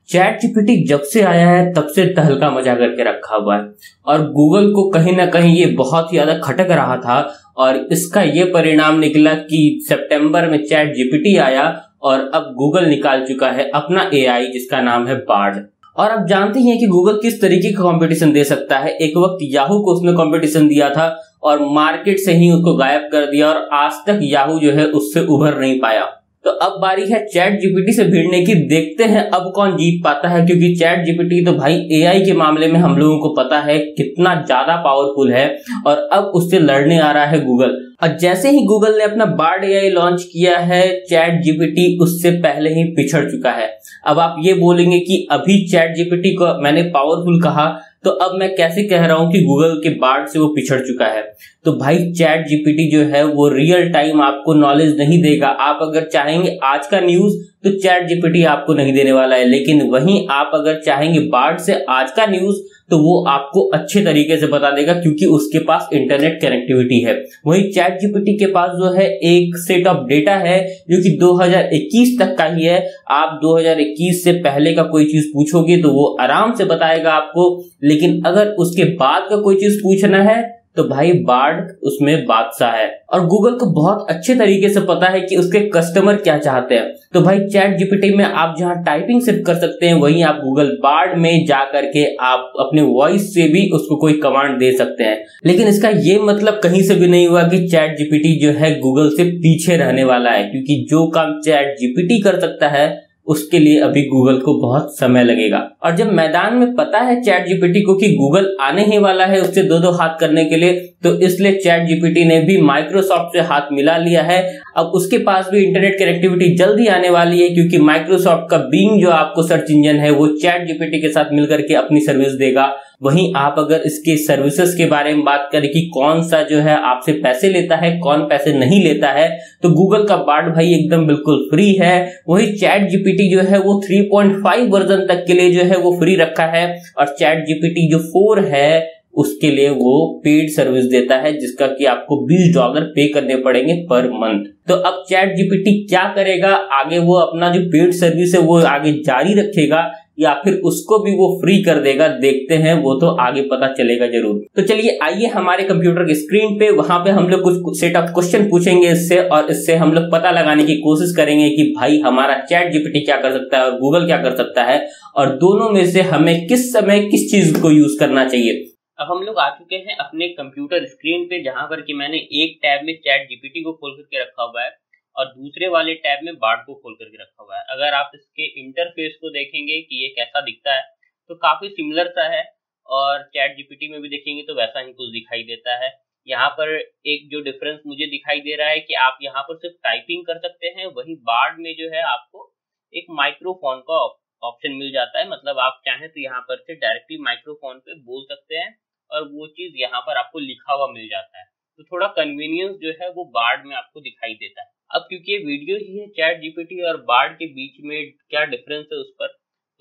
Chat GPT जब से आया है तब से तहलका मचा करके रखा हुआ है और गूगल को कहीं ना कहीं ये बहुत ही ज्यादा खटक रहा था और इसका ये परिणाम निकला कि सितंबर में चैट जीपीटी आया और अब गूगल निकाल चुका है अपना एआई जिसका नाम है बार्ड। और आप जानते ही हैं कि गूगल किस तरीके का कंपटीशन दे सकता है। एक वक्त याहू को उसने कंपटीशन दिया था और मार्केट से ही उसको गायब कर दिया और आज तक याहू जो है उससे उभर नहीं पाया। तो अब बारी है चैट जीपीटी से भिड़ने की। देखते हैं अब कौन जीत पाता है, क्योंकि चैट जीपीटी तो भाई एआई के मामले में हम लोगों को पता है कितना ज्यादा पावरफुल है और अब उससे लड़ने आ रहा है गूगल। और जैसे ही गूगल ने अपना बार्ड एआई लॉन्च किया है, चैट जीपीटी उससे पहले ही पिछड़ चुका है। अब आप ये बोलेंगे कि अभी चैट जीपीटी को मैंने पावरफुल कहा तो अब मैं कैसे कह रहा हूं कि गूगल के बार्ड से वो पिछड़ चुका है। तो भाई चैट जीपीटी जो है वो रियल टाइम आपको नॉलेज नहीं देगा। आप अगर चाहेंगे आज का न्यूज तो चैट जीपीटी आपको नहीं देने वाला है, लेकिन वहीं आप अगर चाहेंगे बार्ड से आज का न्यूज तो वो आपको अच्छे तरीके से बता देगा, क्योंकि उसके पास इंटरनेट कनेक्टिविटी है। वहीं चैट जीपीटी के पास जो है एक सेट ऑफ डेटा है जो कि 2021 तक का ही है। आप 2021 से पहले का कोई चीज पूछोगे तो वो आराम से बताएगा आपको, लेकिन अगर उसके बाद का कोई चीज पूछना है तो भाई बार्ड उसमें बादशाह है। और गूगल को बहुत अच्छे तरीके से पता है कि उसके कस्टमर क्या चाहते हैं। तो भाई चैट जीपीटी में आप जहां टाइपिंग सिर्फ कर सकते हैं, वहीं आप गूगल बार्ड में जा करके आप अपने वॉइस से भी उसको कोई कमांड दे सकते हैं। लेकिन इसका ये मतलब कहीं से भी नहीं हुआ कि चैट जीपीटी जो है गूगल से पीछे रहने वाला है, क्योंकि जो काम चैट जीपीटी कर सकता है उसके लिए अभी गूगल को बहुत समय लगेगा। और जब मैदान में पता है चैट जीपीटी को कि गूगल आने ही वाला है उससे दो हाथ करने के लिए, तो इसलिए चैट जीपीटी ने भी माइक्रोसॉफ्ट से हाथ मिला लिया है। अब उसके पास भी इंटरनेट कनेक्टिविटी जल्दी आने वाली है, क्योंकि माइक्रोसॉफ्ट का बिंग जो आपको सर्च इंजन है वो चैट जीपीटी के साथ मिलकर के अपनी सर्विस देगा। वहीं आप अगर इसके सर्विसेज के बारे में बात करें कि कौन सा जो है आपसे पैसे लेता है कौन पैसे नहीं लेता है, तो गूगल का बार्ड भाई एकदम बिल्कुल फ्री है। वही चैट जीपीटी जो है वो 3.5 वर्जन तक के लिए जो है वो फ्री रखा है और चैट जीपीटी जो 4 है उसके लिए वो पेड सर्विस देता है, जिसका कि आपको $20 पे करने पड़ेंगे पर मंथ। तो अब चैट जीपीटी क्या करेगा आगे, वो अपना जो पेड सर्विस है वो आगे जारी रखेगा या फिर उसको भी वो फ्री कर देगा, देखते हैं, वो तो आगे पता चलेगा जरूर। तो चलिए आइए हमारे कंप्यूटर की स्क्रीन पे, वहां पे हम लोग कुछ सेट ऑफ क्वेश्चन पूछेंगे इससे और इससे हम लोग पता लगाने की कोशिश करेंगे कि भाई हमारा चैट जीपीटी क्या कर सकता है और गूगल क्या कर सकता है, और दोनों में से हमें किस समय किस चीज को यूज करना चाहिए। अब हम लोग आ चुके हैं अपने कंप्यूटर स्क्रीन पे, जहां पर कि मैंने एक टैब में चैट जीपीटी को खोल करके रखा हुआ है और दूसरे वाले टैब में बार्ड को खोल करके रखा हुआ है। अगर आप इसके इंटरफेस को देखेंगे कि ये कैसा दिखता है तो काफी सिमिलर सा है, और चैट जीपीटी में भी देखेंगे तो वैसा ही कुछ दिखाई देता है। यहाँ पर एक जो डिफरेंस मुझे दिखाई दे रहा है कि आप यहाँ पर सिर्फ टाइपिंग कर सकते हैं, वहीं बार्ड में जो है आपको एक माइक्रोफोन का ऑप्शन मिल जाता है। मतलब आप चाहें तो यहाँ पर से डायरेक्टली माइक्रोफोन पे बोल सकते हैं और वो चीज यहाँ पर आपको लिखा हुआ मिल जाता है। तो थोड़ा कन्वीनियंस जो है वो बार्ड में आपको दिखाई देता है। अब क्योंकि ये वीडियो ही है चैट जीपीटी और बार्ड के बीच में क्या डिफरेंस है उस पर,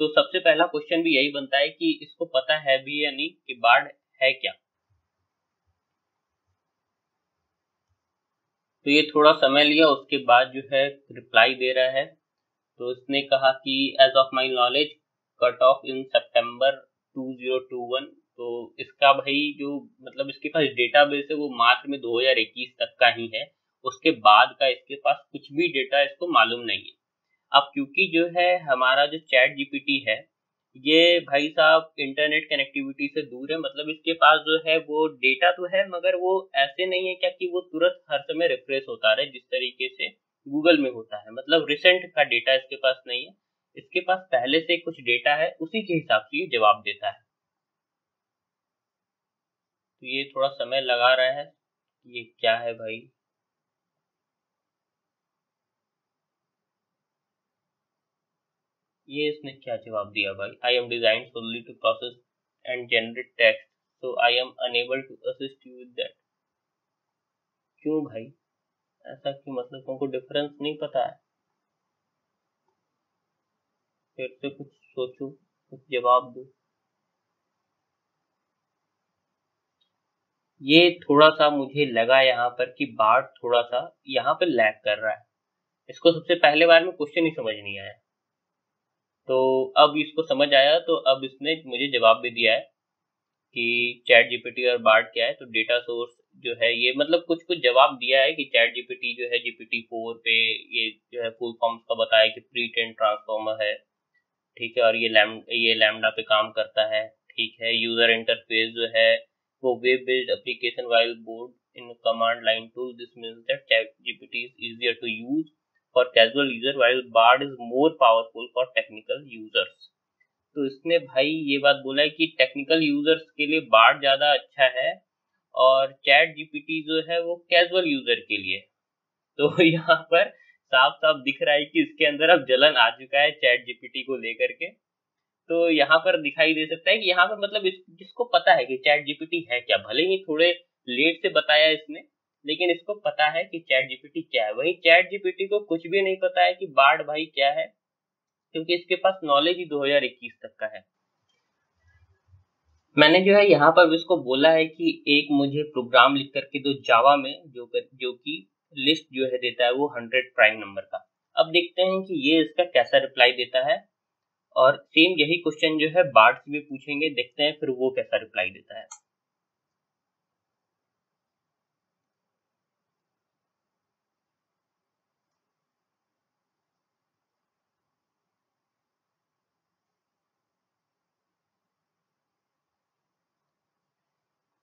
तो सबसे पहला क्वेश्चन भी यही बनता है कि इसको पता है भी या नहीं कि बार्ड है क्या। तो ये थोड़ा समय लिया, उसके बाद जो है रिप्लाई दे रहा है। तो इसने कहा कि age of my knowledge cut off in September 2021। तो इसका भाई जो मतलब इसके पास डेटाबेस है वो मात्र में 2021 तक का ही है, उसके बाद का इसके पास कुछ भी डेटा इसको मालूम नहीं है। अब क्योंकि जो है हमारा जो चैट जीपीटी है ये भाई साहब इंटरनेट कनेक्टिविटी से दूर है, मतलब इसके पास जो है वो डेटा तो है मगर वो ऐसे नहीं है क्या कि वो तुरंत हर समय रिफ्रेश होता रहे जिस तरीके से गूगल में होता है। मतलब रिसेंट का डेटा इसके पास नहीं है, इसके पास पहले से कुछ डेटा है, उसी के हिसाब से ये जवाब देता है। तो ये थोड़ा समय लगा रहा है, ये क्या है भाई। ये इसने क्या जवाब दिया भाई, I am design सोनली to process and generate text, so I am unable to assist you with that. क्यों भाई ऐसा क्यों, मतलब तुमको डिफरेंस नहीं पता है? फिर से कुछ सोचो, कुछ जवाब दो। ये थोड़ा सा मुझे लगा यहाँ पर कि बार्ड थोड़ा सा यहाँ पर लैग कर रहा है, इसको सबसे पहले बार में क्वेश्चन ही समझ नहीं आया। तो अब इसको समझ आया, तो अब इसने मुझे जवाब भी दिया है कि चैट जीपीटी और बार्ड क्या है। तो डेटा सोर्स जो है ये मतलब कुछ कुछ जवाब दिया है कि चैट जीपीटी जो है GPT-4 पे ये जो है फुल फॉर्म्स का बताया कि प्री ट्रेन ट्रांसफॉर्मर है, ठीक है, और ये लैम्डा पे काम करता है, ठीक है। यूजर इंटरफेस जो है वो web based application while Bard in command line tool, this means that chat GPT is easier to use for casual user while Bard is more powerful for technical users. तो इसने भाई ये बात बोला है कि टेक्निकल यूजर्स के लिए बार्ड ज्यादा अच्छा है और चैट जीपीटी जो है वो कैजुअल यूजर के लिए। तो यहाँ पर साफ साफ दिख रहा है कि इसके अंदर अब जलन आ चुका है चैट जीपीटी को लेकर के। तो यहाँ पर दिखाई दे सकता है कि यहाँ पर मतलब जिसको पता है कि चैट जीपीटी है क्या, भले ही थोड़े लेट से बताया इसने, लेकिन इसको पता है कि चैट जीपीटी क्या है। वही चैट जीपीटी को कुछ भी नहीं पता है कि बार्ड भाई क्या है, क्योंकि इसके पास नॉलेज ही 2021 तक का है। मैंने जो है यहाँ पर इसको बोला है कि एक मुझे प्रोग्राम लिख करके दो जावा में जो कि लिस्ट जो है देता है वो 100 प्राइम नंबर का। अब देखते हैं कि ये इसका कैसा रिप्लाई देता है, और सेम यही क्वेश्चन जो है बार्ड से भी पूछेंगे, देखते हैं फिर वो कैसा रिप्लाई देता है।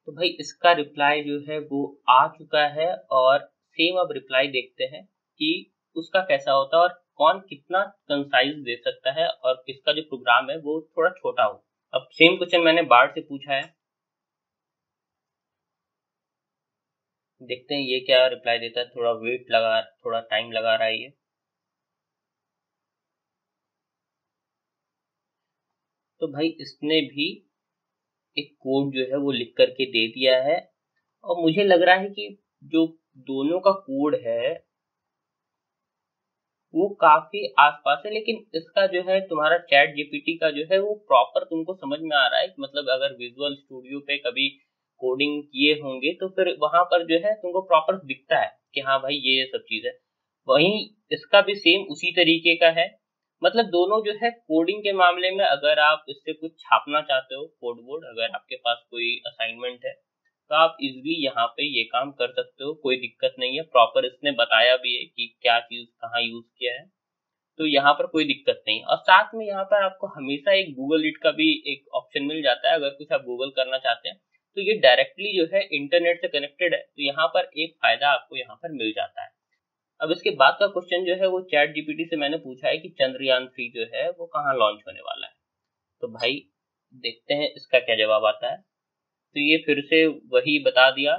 तो भाई इसका रिप्लाई जो है वो आ चुका है, और सेम अब रिप्लाई देखते हैं कि उसका कैसा होता है और कौन कितना कंसाइज दे सकता है और इसका जो प्रोग्राम है वो थोड़ा छोटा हो। अब सेम क्वेश्चन मैंने बार्ड से पूछा है, देखते हैं ये क्या रिप्लाई देता है। थोड़ा टाइम लगा रहा है ये। तो भाई इसने भी एक कोड जो है वो लिख करके दे दिया है, और मुझे लग रहा है कि जो दोनों का कोड है वो काफी आसपास है, लेकिन इसका जो है तुम्हारा चैट जीपीटी का जो है वो प्रॉपर तुमको समझ में आ रहा है। मतलब अगर विजुअल स्टूडियो पे कभी कोडिंग किए होंगे तो फिर वहां पर जो है तुमको प्रॉपर दिखता है कि हाँ भाई ये सब चीज है। वहीं इसका भी सेम उसी तरीके का है। मतलब दोनों जो है कोडिंग के मामले में अगर आप इससे कुछ छापना चाहते हो कोड वोड, अगर आपके पास कोई असाइनमेंट है तो आप इजिली यहाँ पे ये काम कर सकते हो, कोई दिक्कत नहीं है। प्रॉपर इसने बताया भी है कि क्या चीज कहाँ यूज किया है, तो यहाँ पर कोई दिक्कत नहीं। और साथ में यहाँ पर आपको हमेशा एक गूगल लीड का भी एक ऑप्शन मिल जाता है, अगर कुछ आप गूगल करना चाहते हैं तो ये डायरेक्टली जो है इंटरनेट से कनेक्टेड है, तो यहाँ पर एक फायदा आपको यहाँ पर मिल जाता है। अब इसके बाद का क्वेश्चन जो है वो चैट जीपीटी से मैंने पूछा है कि चंद्रयान 3 जो है वो कहाँ लॉन्च होने वाला है। तो भाई देखते हैं इसका क्या जवाब आता है। तो ये फिर से वही बता दिया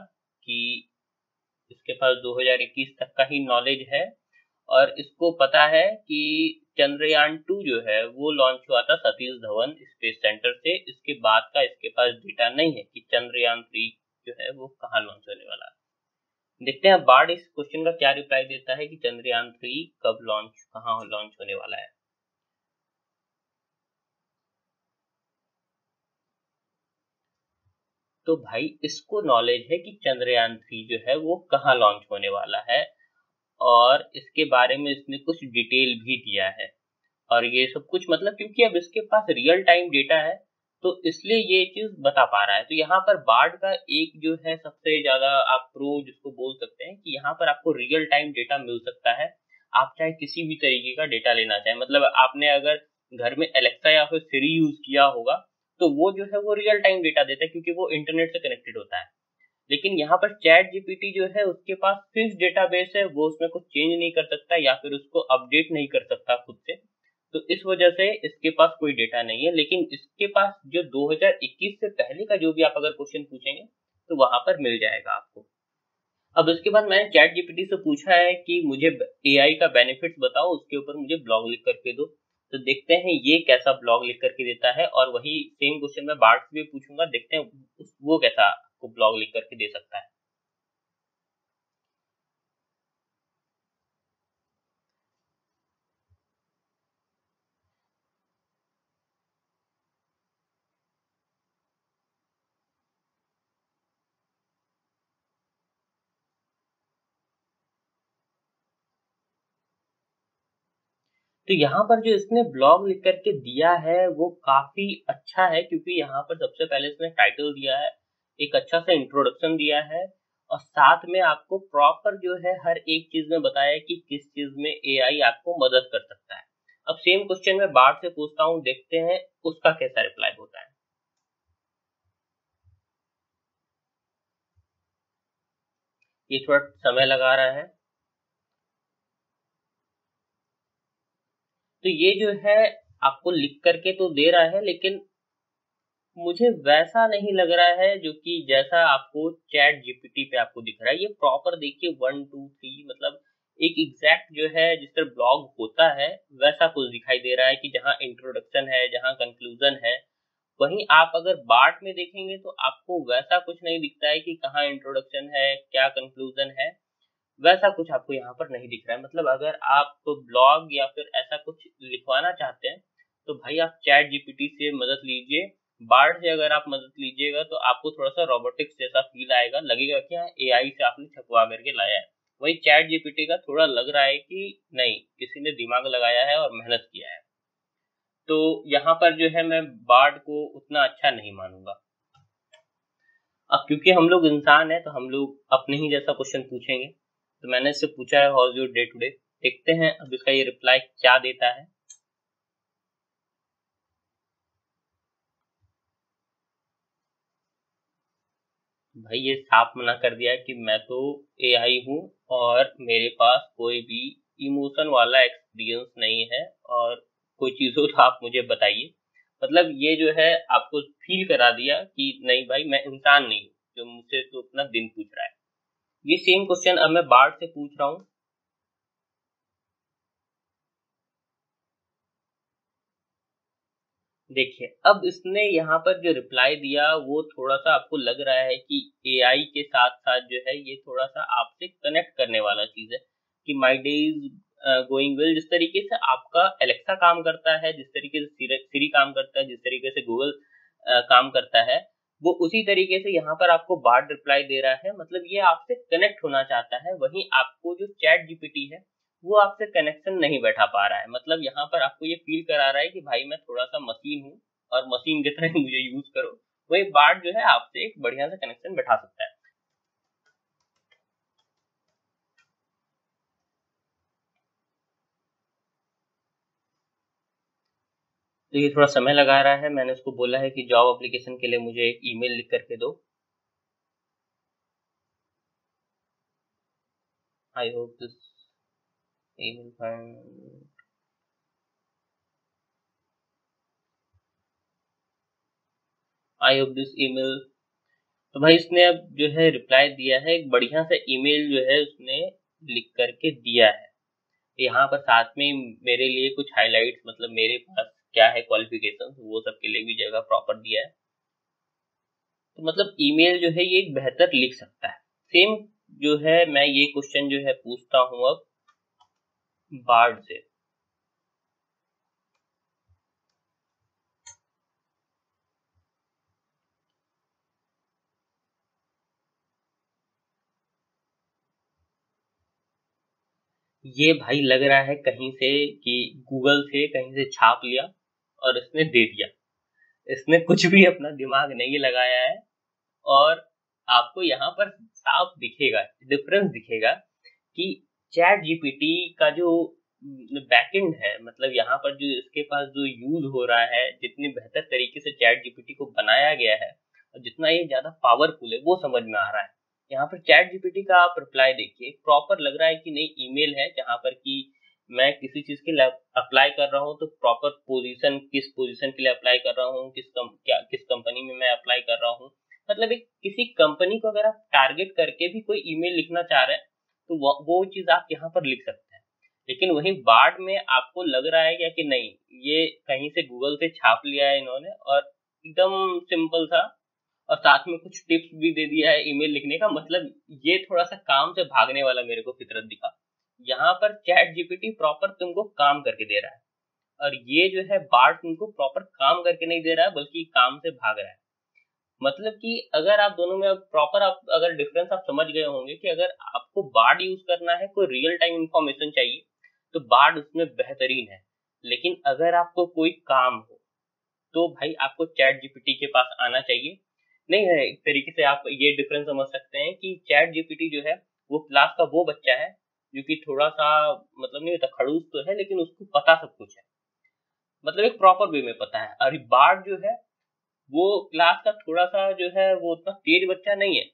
कि इसके पास 2021 तक का ही नॉलेज है, और इसको पता है कि चंद्रयान 2 जो है वो लॉन्च हुआ था सतीश धवन स्पेस सेंटर से। इसके बाद का इसके पास डेटा नहीं है कि चंद्रयान 3 जो है वो कहाँ लॉन्च होने वाला है। देखते हैं बार्ड इस क्वेश्चन का क्या रिप्लाई देता है कि चंद्रयान 3 कब लॉन्च कहाँ लॉन्च होने वाला है। तो भाई इसको नॉलेज है कि चंद्रयान 3 जो है वो कहाँ लॉन्च होने वाला है, और इसके बारे में इसने कुछ डिटेल भी दिया है। और ये सब कुछ मतलब क्योंकि अब इसके पास रियल टाइम डेटा है तो इसलिए ये चीज बता पा रहा है। तो यहाँ पर बार्ड का एक जो है सबसे ज्यादा आप प्रो जिसको बोल सकते हैं कि यहाँ पर आपको रियल टाइम डेटा मिल सकता है। आप चाहे किसी भी तरीके का डेटा लेना चाहें, मतलब आपने अगर घर में एलेक्सा या फिर सिरी यूज किया होगा तो वो जो है वो रियल टाइम डेटा देता है क्योंकि वो इंटरनेट से कनेक्टेड होता है। लेकिन यहाँ पर चैट जीपीटी जो है उसके पास फिक्स डेटाबेस है, वो उसमें कुछ चेंज नहीं कर सकता या फिर उसको अपडेट नहीं कर सकता खुद से। तो इस वजह से इसके पास कोई डेटा नहीं है। लेकिन इसके पास जो 2021 से पहले का जो भी आप अगर क्वेश्चन पूछेंगे तो वहां पर मिल जाएगा आपको। अब इसके बाद मैंने चैट जीपीटी से पूछा है कि मुझे एआई का बेनिफिट्स बताओ, उसके ऊपर मुझे ब्लॉग लिख करके दो। तो देखते हैं ये कैसा ब्लॉग लिख करके देता है, और वही सेम क्वेश्चन मैं बार्ड से भी पूछूंगा, देखते हैं वो कैसा आपको ब्लॉग लिख करके दे सकता है। तो यहाँ पर जो इसने ब्लॉग लिख करके दिया है वो काफी अच्छा है, क्योंकि यहाँ पर सबसे पहले इसने टाइटल दिया है, एक अच्छा सा इंट्रोडक्शन दिया है, और साथ में आपको प्रॉपर जो है हर एक चीज में बताया है कि किस चीज में एआई आपको मदद कर सकता है। अब सेम क्वेश्चन मैं बार्ट से पूछता हूँ, देखते हैं उसका कैसा रिप्लाई होता है। ये थोड़ा समय लगा रहा है। तो ये जो है आपको लिख करके तो दे रहा है, लेकिन मुझे वैसा नहीं लग रहा है जो कि जैसा आपको चैट जीपीटी पे आपको दिख रहा है। ये प्रॉपर देखिए 1 2 3 मतलब एक एग्जैक्ट जो है जिस तरह ब्लॉग होता है वैसा कुछ दिखाई दे रहा है, कि जहाँ इंट्रोडक्शन है, जहाँ कंक्लूजन है। वहीं आप अगर बार्ट में देखेंगे तो आपको वैसा कुछ नहीं दिखता है कि कहाँ इंट्रोडक्शन है, क्या कंक्लूजन है, वैसा कुछ आपको यहाँ पर नहीं दिख रहा है। मतलब अगर आप तो ब्लॉग या फिर ऐसा कुछ लिखवाना चाहते हैं तो भाई आप चैट जीपीटी से मदद लीजिए। बार्ड से अगर आप मदद लीजिएगा तो आपको थोड़ा सा रोबोटिक्स जैसा फील आएगा, लगेगा कि हाँ एआई से आपने छपवा करके लाया है। वही चैट जीपीटी का थोड़ा लग रहा है कि नहीं, किसी ने दिमाग लगाया है और मेहनत किया है। तो यहाँ पर जो है मैं बार्ड को उतना अच्छा नहीं मानूंगा। अब क्योंकि हम लोग इंसान हैं तो हम लोग अपने ही जैसा क्वेश्चन पूछेंगे। तो मैंने इससे पूछा है how is your day today, देखते हैं अब इसका ये रिप्लाई क्या देता है। भाई ये साफ मना कर दिया कि मैं तो एआई हूँ और मेरे पास कोई भी इमोशन वाला एक्सपीरियंस नहीं है, और कोई चीज हो तो आप मुझे बताइए। मतलब ये जो है आपको फील करा दिया कि नहीं भाई मैं इंसान नहीं हूँ जो मुझसे तो अपना दिन पूछ रहा है। ये सेम क्वेश्चन अब मैं बार्ड से पूछ रहा हूँ। देखिए अब इसने यहाँ पर जो रिप्लाई दिया वो थोड़ा सा आपको लग रहा है कि एआई के साथ साथ जो है ये थोड़ा सा आपसे कनेक्ट करने वाला चीज है, कि my day is going well. जिस तरीके से आपका एलेक्सा काम करता है, जिस तरीके से सिरी काम करता है, जिस तरीके से गूगल काम करता है, वो उसी तरीके से यहाँ पर आपको बार्ड रिप्लाई दे रहा है। मतलब ये आपसे कनेक्ट होना चाहता है। वहीं आपको जो चैट जीपीटी है वो आपसे कनेक्शन नहीं बैठा पा रहा है। मतलब यहाँ पर आपको ये फील करा रहा है कि भाई मैं थोड़ा सा मशीन हूँ और मशीन की तरह ही मुझे यूज करो। वही बार्ड जो है आपसे एक बढ़िया सा कनेक्शन बैठा सकता है। तो ये थोड़ा समय लगा रहा है। मैंने उसको बोला है कि जॉब एप्लीकेशन के लिए मुझे एक ईमेल लिख करके दो। I hope this email I hope this email. तो भाई इसने अब जो है रिप्लाई दिया है, एक बढ़िया सा ईमेल जो है उसने लिख करके दिया है। यहाँ पर साथ में मेरे लिए कुछ हाइलाइट्स, मतलब मेरे पास क्या है क्वालिफिकेशन, वो सब के लिए भी जगह प्रॉपर दिया है। तो मतलब ईमेल जो है ये एक बेहतर लिख सकता है। सेम जो है मैं ये क्वेश्चन जो है पूछता हूँ अब बार्ड से। ये भाई लग रहा है कहीं से कि गूगल से कहीं से छाप लिया और इसने दे दिया। इसने कुछ भी अपना दिमाग नहीं लगाया है। और आपको यहाँ पर साफ दिखेगा, डिफरेंस दिखेगा कि चैट जीपीटी का जो बैकएंड है, मतलब यहाँ पर जो इसके पास जो यूज हो रहा है, जितनी बेहतर तरीके से चैट जीपीटी को बनाया गया है और जितना ये ज्यादा पावरफुल है वो समझ में आ रहा है। यहाँ पर चैट जीपीटी का आप रिप्लाई देखिए, प्रॉपर लग रहा है कि नहीं ईमेल है, जहाँ पर कि मैं किसी चीज के लिए अप्लाई कर रहा हूँ तो प्रॉपर पोजीशन, किस पोजीशन के लिए अप्लाई कर रहा हूँ, किस कंपनी में मैं अप्लाई कर रहा हूँ। मतलब एक किसी कंपनी को अगर आप टारगेट करके भी कोई ईमेल लिखना चाह रहे हैं तो वो चीज आप यहाँ पर लिख सकते हैं। लेकिन वहीं बार्ड में आपको लग रहा है क्या कि नहीं, ये कहीं से गूगल से छाप लिया है इन्होंने और एकदम सिंपल था, और साथ में कुछ टिप्स भी दे दिया है ईमेल लिखने का। मतलब ये थोड़ा सा काम से भागने वाला मेरे को फितरत दिखा। यहाँ पर चैट जीपीटी प्रॉपर तुमको काम करके दे रहा है, और ये जो है बार्ड तुमको प्रॉपर काम करके नहीं दे रहा है बल्कि काम से भाग रहा है। मतलब कि अगर आप दोनों में प्रॉपर आप अगर डिफरेंस आप समझ गए होंगे कि अगर आपको बार्ड यूज करना है, कोई रियल टाइम इंफॉर्मेशन चाहिए, तो बार्ड उसमें बेहतरीन है। लेकिन अगर आपको कोई काम हो तो भाई आपको चैट जीपीटी के पास आना चाहिए। नहीं है, एक तरीके से आप ये डिफरेंस समझ सकते हैं कि चैट जीपीटी जो है वो क्लास का वो बच्चा है जो कि थोड़ा सा मतलब नहीं होता, खड़ूस तो है लेकिन उसको पता सब कुछ है, मतलब एक प्रॉपर वे में पता है। और बार्ड जो है वो क्लास का थोड़ा सा जो है वो उतना तेज बच्चा नहीं है,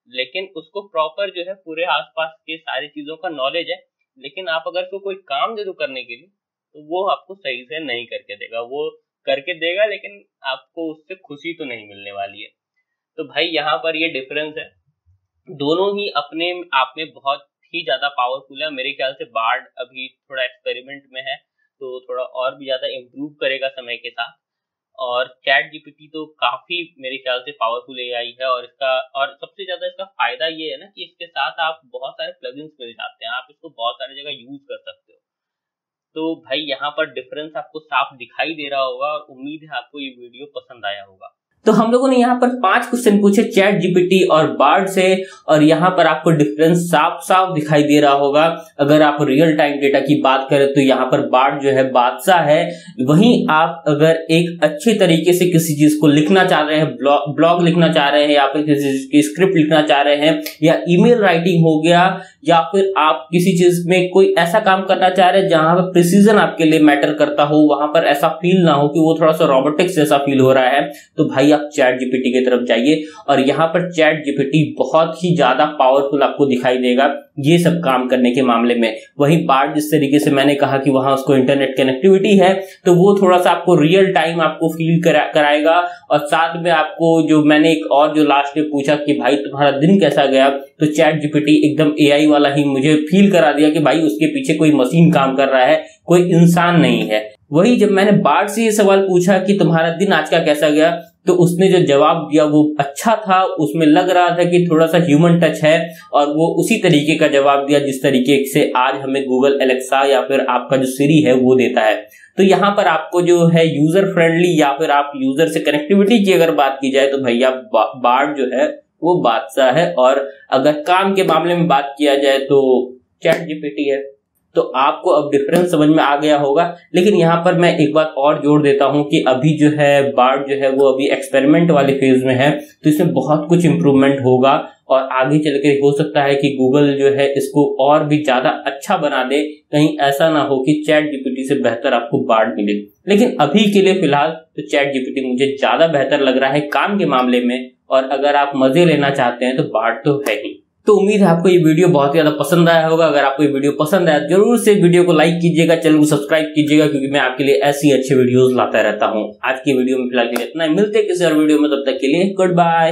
लेकिन उसको प्रॉपर जो है पूरे आसपास के सारी चीजों का नॉलेज है। लेकिन आप अगर उसको कोई काम दे दो करने के लिए तो वो आपको सही से नहीं करके देगा, वो करके देगा लेकिन आपको उससे खुशी तो नहीं मिलने वाली है। तो भाई यहाँ पर ये डिफरेंस है, दोनों ही अपने आप में बहुत ही ज्यादा पावरफुल है। मेरे ख्याल से बार्ड अभी थोड़ा एक्सपेरिमेंट में है तो थोड़ा और भी ज्यादा इम्प्रूव करेगा समय के साथ, और चैट जीपीटी तो काफी मेरे ख्याल से पावरफुल एआई है। और सबसे ज्यादा इसका फायदा ये है ना कि इसके साथ आप बहुत सारे प्लगइन्स मिल जाते हैं, आप इसको बहुत सारी जगह यूज कर सकते हो। तो भाई यहाँ पर डिफरेंस आपको साफ दिखाई दे रहा होगा और उम्मीद है आपको ये वीडियो पसंद आया होगा। तो हम लोगों ने यहाँ पर 5 क्वेश्चन पूछे चैट जीपीटी और बार्ड से, और यहाँ पर आपको डिफरेंस साफ साफ दिखाई दे रहा होगा। अगर आप रियल टाइम डेटा की बात करें तो यहाँ पर बार्ड जो है बादशाह है, वहीं आप अगर एक अच्छे तरीके से किसी चीज को लिखना चाह रहे हैं, ब्लॉग लिखना चाह रहे हैं, या फिर किसी चीज की स्क्रिप्ट लिखना चाह रहे हैं, या ईमेल राइटिंग हो गया, या फिर आप किसी चीज में कोई ऐसा काम करना चाह रहे हैं जहां पर प्रिसीजन आपके लिए मैटर करता हो, वहां पर ऐसा फील ना हो कि वो थोड़ा सा रोबोटिक्स जैसा फील हो रहा है, तो भाई आप चैट जीपीटी की तरफ जाइए। और यहाँ पर चैट जीपीटी बहुत ही ज्यादा पावरफुल आपको दिखाई देगा ये सब काम करने के मामले में। वहीं बार्ड जिस तरीके से मैंने कहा कि वहां उसको इंटरनेट कनेक्टिविटी है, तो वो थोड़ा सा आपको रियल टाइम आपको फील कराएगा। और साथ में आपको जो मैंने एक और जो लास्ट में पूछा कि भाई तुम्हारा दिन कैसा गया, तो चैट जीपीटी एकदम एआई वाला ही मुझे फील करा दिया कि भाई उसके पीछे कोई मशीन काम कर रहा है, कोई इंसान नहीं है। वही जब मैंने बार्ड से ये सवाल पूछा कि तुम्हारा दिन आज का कैसा गया, तो उसने जो जवाब दिया वो अच्छा था, उसमें लग रहा था कि थोड़ा सा ह्यूमन टच है, और वो उसी तरीके का जवाब दिया जिस तरीके से आज हमें गूगल एलेक्सा या फिर आपका जो सिरी है वो देता है। तो यहाँ पर आपको जो है यूजर फ्रेंडली या फिर आप यूजर से कनेक्टिविटी की अगर बात की जाए तो भैया बार्ड जो है वो बादशाह है, और अगर काम के मामले में बात किया जाए तो चैट जीपीटी है। तो आपको अब डिफरेंस समझ में आ गया होगा। लेकिन यहाँ पर मैं एक बात और जोड़ देता हूँ कि अभी जो है बार्ड जो है वो अभी एक्सपेरिमेंट वाले फेज में है, तो इसमें बहुत कुछ इम्प्रूवमेंट होगा, और आगे चल के हो सकता है कि गूगल जो है इसको और भी ज्यादा अच्छा बना दे, कहीं ऐसा ना हो कि चैट जीपीटी से बेहतर आपको बार्ड मिले। लेकिन अभी के लिए फिलहाल तो चैट जीपीटी मुझे ज्यादा बेहतर लग रहा है काम के मामले में, और अगर आप मजे लेना चाहते हैं तो बार्ड तो है ही। तो उम्मीद है आपको ये वीडियो बहुत ही ज्यादा पसंद आया होगा। अगर आपको ये वीडियो पसंद आया जरूर से वीडियो को लाइक कीजिएगा, चैनल को सब्सक्राइब कीजिएगा, क्योंकि मैं आपके लिए ऐसी अच्छी वीडियोस लाता रहता हूँ। आज की वीडियो में फिलहाल के लिए इतना ही, मिलते हैं किसी और वीडियो में, तब तक के लिए गुड बाय।